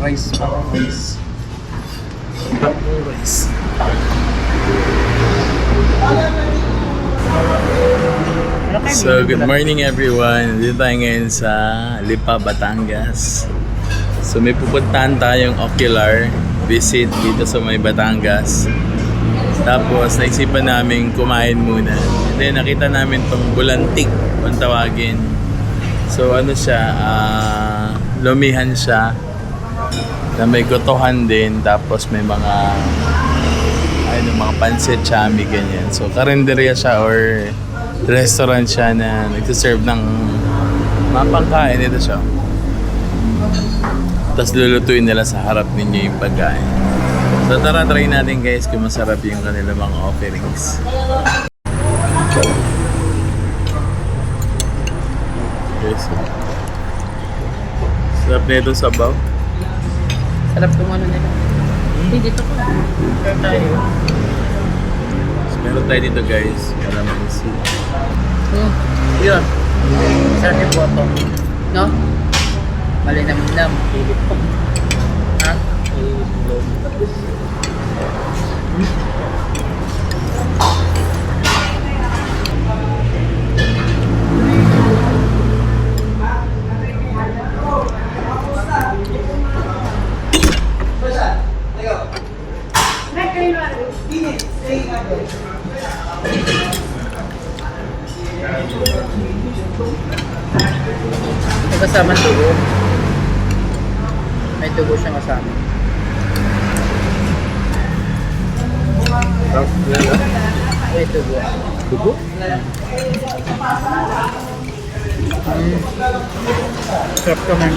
Rice para rice. Rice. So, good morning everyone. Dito tayo ngayon sa Lipa, Batangas. So, may pupuntahan tayong ocular visit dito sa may Batangas. Tapos, naisipan namin kumain muna. And then, nakita namin tong bulantik, kung tawagin. So, ano siya, lumihan siya. Na may gotohan din. Tapos, may mga mga pancit, chami, ganyan. So, karinderya siya or restaurant siya na nagsiserve ng mga pangkain. Ito siya. Tapos lulutuin nila sa harap ninyo yung pagkain. So tara, try natin guys kung masarap yung kanilang mga offerings. Yes. Sarap na itong sabaw. Sarap kung ano nila. Hindi, dito ko. Sarap tayo. Meron tayo dito guys. Malamang isi. Yun. Sarap yung boto. No? Malinam-nam. Pilit po. Ha? May kasama tugo. May tugo siyang kasama. May tugo. Tugo? Sarap ka man.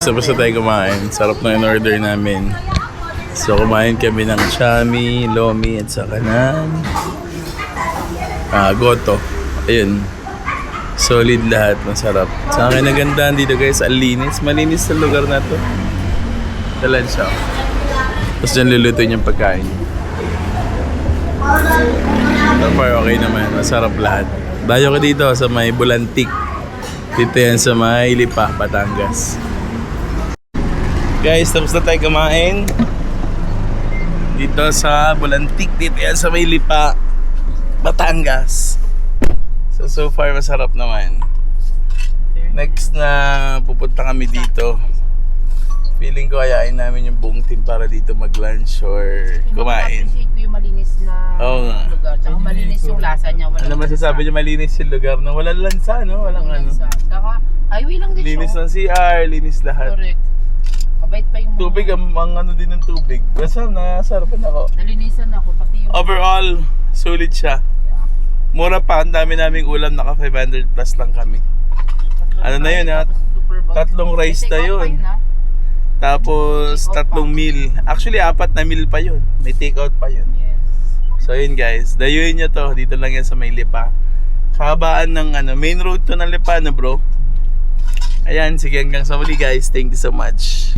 Basta tayo kumain. Sarap na in-order namin. So, kumain kami ng chami, lomi, at saka ng goto. Ayun. Solid lahat. Masarap. Sa akin nagandaan dito guys. Ang linis. Malinis sa lugar na to. Talan siya. Tapos dyan lulutuin yung pagkain. Tapos okay naman. Masarap lahat. Dayo ko dito sa may Bulantik. Dito yan sa may Lipa, Batangas. Guys, tapos na tayo kumain dito sa Bulantik. Dito yan sa may Lipa, Batangas. So far masarap naman. Next na pupunta kami dito, feeling ko ayain namin yung buong team para dito mag-lunch or kumain. Appreciate ko yung malinis na lugar. Tsaka malinis yung lasa niya. Ano masasabi niyo, malinis yung lugar na walang lansa, no? Walang ano. Tsaka highway lang din siya. Linis ng CR, linis lahat. Correct. Mabait pa yung Tubig, ang ano din ng tubig. Basta nasarapan ako. nalinisan ako. Pati yung Overall, sulit siya. Mura pa, ang dami naming ulam, naka 500 plus lang kami. Ano na yun ha? Tatlong rice na yun. Tapos tatlong meal. Actually, 4 na meal pa yun. May takeout pa yun. Yes. So yun guys, dayuin nyo to. Dito lang yan sa may Lipa. Kabaan ng main road to ng Lipa, no bro? Ayan, sige hanggang sa muli guys. Thank you so much.